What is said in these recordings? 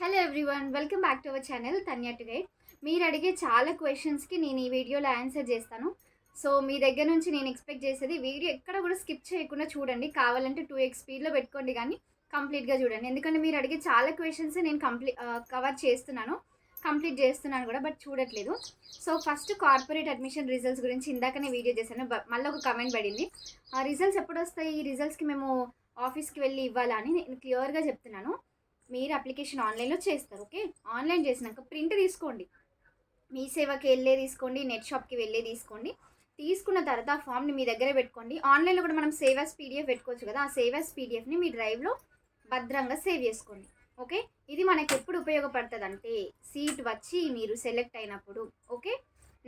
Hello everyone, welcome back to our channel Tanya to guide. మీరు అడిగే చాలా క్వశ్చన్స్కి నేను ఈ వీడియోలో ఆన్సర్ చేస్తాను. సో మీ దగ్గర నుంచి నేను ఎక్స్పెక్ట్ చేసేది వీడియో ఎక్కడ కూడా స్కిప్ చేయకుండా చూడండి. కావాలంటే 2x స్పీడ్లో పెట్టుకోండి, కానీ కంప్లీట్గా చూడండి. ఎందుకంటే మీరు అడిగే చాలా క్వశ్చన్స్ నేను కవర్ చేస్తున్నాను, కంప్లీట్ చేస్తున్నాను కూడా, బట్ చూడట్లేదు. So first corporate admission results గురించి ఇందాకనే వీడియో చేశాను, మళ్ళీ ఒక కమెంట్ పడింది, ఆ రిజల్ట్స్ ఎప్పుడు వస్తాయి, ఈ రిజల్ట్స్కి మేము ఆఫీస్కి వెళ్ళి ఇవ్వాలా అని. నేను క్లియర్గా చెప్తున్నాను, మీరు అప్లికేషన్ ఆన్లైన్లో చేస్తారు. ఓకే, ఆన్లైన్ చేసినాక ప్రింట్ తీసుకోండి, మీ సేవకి వెళ్ళే తీసుకోండి, నెట్ షాప్కి వెళ్ళే తీసుకోండి. తీసుకున్న తర్వాత ఆ ఫామ్ని మీ దగ్గర పెట్టుకోండి. ఆన్లైన్లో కూడా మనం సేవ్ యాస్ పీడిఎఫ్ పెట్టుకోవచ్చు కదా, ఆ సేవ్ యాస్ పీడిఎఫ్ని మీ డ్రైవ్లో భద్రంగా సేవ్ చేసుకోండి. ఓకే, ఇది మనకి ఎప్పుడు ఉపయోగపడుతుంది అంటే సీట్ వచ్చి మీరు సెలెక్ట్ అయినప్పుడు. ఓకే,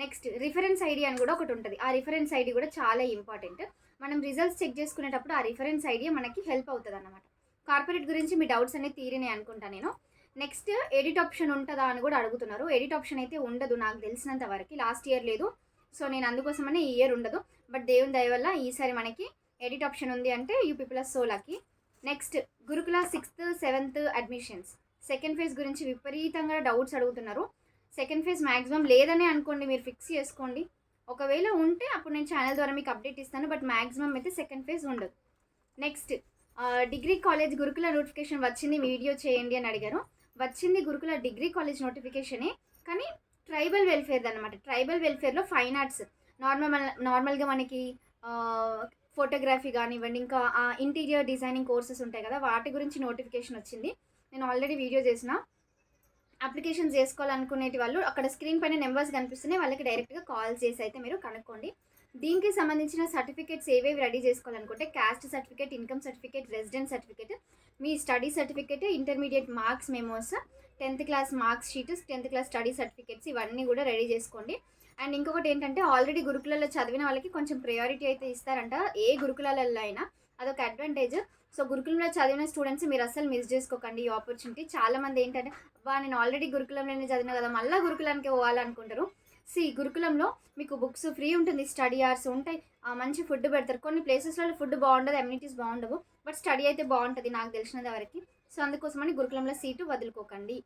నెక్స్ట్ రిఫరెన్స్ ఐడి అని కూడా ఒకటి ఉంటుంది. ఆ రిఫరెన్స్ ఐడి కూడా చాలా ఇంపార్టెంట్. మనం రిజల్ట్స్ చెక్ చేసుకునేటప్పుడు ఆ రిఫరెన్స్ ఐడి మనకి హెల్ప్ అవుతుంది అన్నమాట. కార్పొరేట్ గురించి మీ డౌట్స్ అనేవి తీరినాయి అనుకుంటా నేను. నెక్స్ట్ ఎడిట్ ఆప్షన్ ఉంటుందా అని కూడా అడుగుతున్నారు. ఎడిట్ ఆప్షన్ అయితే ఉండదు నాకు తెలిసినంత వరకు, లాస్ట్ ఇయర్ లేదు. సో నేను అందుకోసమనే ఈ ఇయర్ ఉండదు, బట్ దేవుని దయ వల్ల ఈసారి మనకి ఎడిట్ ఆప్షన్ ఉంది అంటే యూపీ ప్లస్ సోలాకి. నెక్స్ట్ గురుకుల 6th 7th admissions second phase గురించి విపరీతంగా డౌట్స్ అడుగుతున్నారు. సెకండ్ ఫేజ్ మ్యాక్సిమం లేదనే అనుకోండి, మీరు ఫిక్స్ చేసుకోండి. ఒకవేళ ఉంటే అప్పుడు నేను ఛానల్ ద్వారా మీకు అప్డేట్ ఇస్తాను, బట్ మ్యాక్సిమం అయితే సెకండ్ ఫేజ్ ఉండదు. నెక్స్ట్ డిగ్రీ కాలేజ్ గురుకుల నోటిఫికేషన్ వచ్చింది, వీడియో చేయండి అని అడిగారు. వచ్చింది గురుకుల డిగ్రీ కాలేజ్ నోటిఫికేషనే, కానీ ట్రైబల్ వెల్ఫేర్ అనమాట. ట్రైబల్ వెల్ఫేర్లో ఫైన్ ఆర్ట్స్ నార్మల్గా మనకి ఫోటోగ్రఫీ కానివ్వండి, ఇంకా ఇంటీరియర్ డిజైనింగ్ కోర్సెస్ ఉంటాయి కదా, వాటి గురించి నోటిఫికేషన్ వచ్చింది. నేను ఆల్రెడీ వీడియో చేసిన. అప్లికేషన్స్ చేసుకోవాలనుకునేటి వాళ్ళు అక్కడ స్క్రీన్ పైన నెంబర్స్ కనిపిస్తున్నాయి, వాళ్ళకి డైరెక్ట్గా కాల్ చేసి అయితే మీరు కనుక్కోండి. దీనికి సంబంధించిన సర్టిఫికేట్స్ ఏవేవి రెడీ చేసుకోవాలనుకుంటే caste certificate, income certificate, residence certificate, మీ study certificate, intermediate marks memos, 10th class marks sheet, 10th class study certificates, ఇవన్నీ కూడా రెడీ చేసుకోండి. అండ్ ఇంకొకటి ఏంటంటే ఆల్రెడీ గురుకులలో చదివిన వాళ్ళకి కొంచెం ప్రయారిటీ అయితే ఇస్తారంట, ఏ గురుకులలో అయినా, అదొక అడ్వాంటేజ్. సో గురుకులంలో చదివిన స్టూడెంట్స్ మీరు అస్సలు మిస్ చేసుకోకండి ఈ ఆపర్చునిటీ. చాలామంది ఏంటంటే అబ్బా నేను ఆల్రెడీ గురుకులంలోనే చదివిన కదా, మళ్ళీ గురుకులానికి పోవాలనుకుంటారు. గురుకులంలో మీకు బుక్స్ ఫ్రీ ఉంటుంది, స్టడీ అవర్స్ ఉంటాయి, మంచి ఫుడ్ పెడతారు. కొన్ని ప్లేసెస్లలో ఫుడ్ బాగుండదు, అమ్యూనిటీస్ బాగుండవు, బట్ స్టడీ అయితే బాగుంటుంది నాకు తెలిసినది వరకు. సో అందుకోసమని గురుకులంలో సీటు వదులుకోకండి.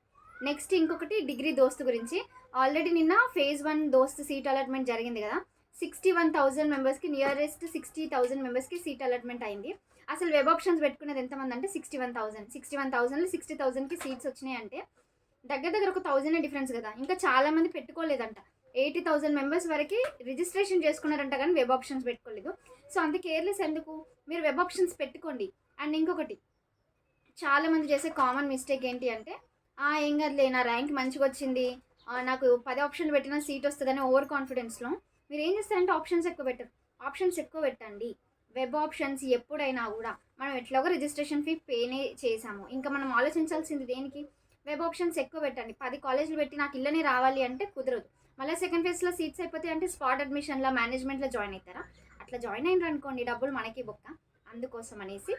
నెక్స్ట్ ఇంకొకటి డిగ్రీ దోస్తు గురించి. ఆల్రెడీ నిన్న ఫేజ్ 1 దోస్తు సీట్ అలాట్మెంట్ జరిగింది కదా, 61,000 మెంబర్స్కి, నియరెస్ట్ 60,000 మెంబర్స్కి సీట్ అలాట్మెంట్ అయింది. అసలు వెబ్ ఆప్షన్స్ పెట్టుకునేది ఎంతమంది అంటే 61,000లో 60,000కి సీట్స్ వచ్చినాయి అంటే దగ్గర దగ్గర ఒక 1,000 డిఫరెన్స్ కదా. ఇంకా చాలామంది పెట్టుకోలేదంట, 80,000 మెంబర్స్ వరకు రిజిస్ట్రేషన్ చేసుకున్నారంట, కానీ వెబ్ ఆప్షన్స్ పెట్టుకోలేదు. సో అంత కేర్లెస్ ఎందుకు, మీరు వెబ్ ఆప్షన్స్ పెట్టుకోండి. అండ్ ఇంకొకటి చాలామంది చేసే కామన్ మిస్టేక్ ఏంటి అంటే ఏం కదలే నా ర్యాంక్ మంచిగా వచ్చింది, నాకు 10 ఆప్షన్లు పెట్టిన సీట్ వస్తుందని ఓవర్ కాన్ఫిడెన్స్లో మీరు ఏం చేస్తారంటే ఆప్షన్స్ ఎక్కువ పెట్టరు. ఆప్షన్స్ ఎక్కువ పెట్టండి. వెబ్ ఆప్షన్స్ ఎప్పుడైనా కూడా మనం ఎట్లాగో రిజిస్ట్రేషన్ ఫీ పేనే చేసాము, ఇంకా మనం ఆలోచించాల్సింది దేనికి, వెబ్ ఆప్షన్స్ ఎక్కువ పెట్టండి. 10 కాలేజీలు పెట్టి నాకు ఇళ్ళనే రావాలి అంటే కుదరదు. మళ్ళీ సెకండ్ ఫేజ్లో సీట్స్ అయిపోతాయి అంటే స్పాట్ అడ్మిషన్లో మేనేజ్మెంట్లో జాయిన్ అవుతారా, అట్లా జాయిన్ అయినారు అనుకోండి డబ్బులు మనకి బొక్క. అందుకోసం అనేసి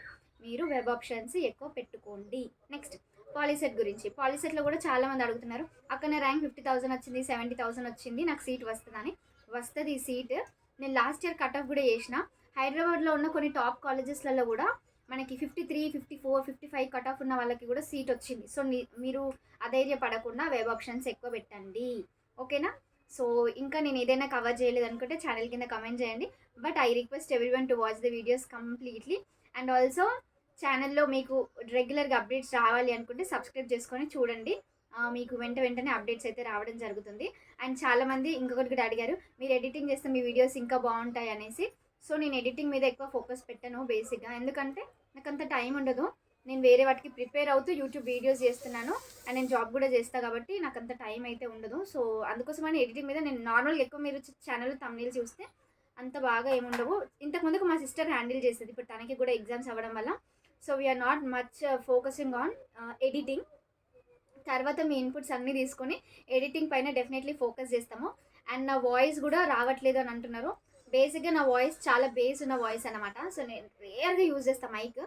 మీరు వెబ్ ఆప్షన్స్ ఎక్కువ పెట్టుకోండి. నెక్స్ట్ పాలిసెట్ గురించి. పాలిసెట్లో కూడా చాలామంది అడుగుతున్నారు, అక్కడ ర్యాంక్ 50,000 వచ్చింది, 70,000 వచ్చింది, నాకు సీట్ వస్తుందని. వస్తుంది ఈ సీట్. నేను లాస్ట్ ఇయర్ కట్ ఆఫ్ కూడా చేసిన. హైదరాబాద్లో ఉన్న కొన్ని టాప్ కాలేజెస్లలో కూడా మనకి 53, 54, 55 కట్ ఆఫ్ ఉన్న వాళ్ళకి కూడా సీట్ వచ్చింది. సో మీరు అధైర్యపడకుండా వెబ్ ఆప్షన్స్ ఎక్కువ పెట్టండి. ఓకేనా. సో ఇంకా నేను ఏదైనా కవర్ చేయలేదు అనుకుంటే ఛానల్ కింద కమెంట్ చేయండి, but I request everyone to watch the videos completely. And also ఛానల్లో మీకు రెగ్యులర్గా అప్డేట్స్ రావాలి అనుకుంటే సబ్స్క్రైబ్ చేసుకొని చూడండి, మీకు వెంటనే అప్డేట్స్ అయితే రావడం జరుగుతుంది. అండ్ చాలామంది ఇంకొకటి కూడా అడిగారు, మీరు ఎడిటింగ్ చేస్తే మీ వీడియోస్ ఇంకా బాగుంటాయి అనేసి. సో నేను ఎడిటింగ్ మీద ఎక్కువ ఫోకస్ పెట్టాను బేసిక్గా, ఎందుకంటే నాకు అంత టైం ఉండదు. నేను వేరే వాటికి ప్రిపేర్ అవుతూ యూట్యూబ్ వీడియోస్ చేస్తున్నాను, అండ్ నేను జాబ్ కూడా చేస్తాను కాబట్టి నాకు అంత టైం అయితే ఉండదు. సో అందుకోసమని ఎడిటింగ్ మీద నేను నార్మల్గా ఎక్కువ, మీరు ఛానల్ తమ్నీల్ చూస్తే అంత బాగా ఏముండవు. ఇంతకుముందుకు మా సిస్టర్ హ్యాండిల్ చేసేది, ఇప్పుడు తనకి కూడా ఎగ్జామ్స్ అవ్వడం వల్ల so we are not much focusing on editing. తర్వాత మీ ఇన్పుట్స్ అన్నీ తీసుకొని ఎడిటింగ్ పైన డెఫినెట్లీ ఫోకస్ చేస్తాము. అండ్ నా వాయిస్ కూడా రావట్లేదు అని అంటున్నారు. బేసిక్గా నా వాయిస్ చాలా బేస్ ఉన్న వాయిస్ అనమాట. సో నేను రేర్గా యూజ్ చేస్తాను మైక్,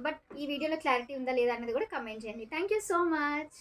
బట్ ఈ వీడియోలో క్లారిటీ ఉందా లేదా అనేది కూడా కమెంట్ చేయండి. Thank you so much.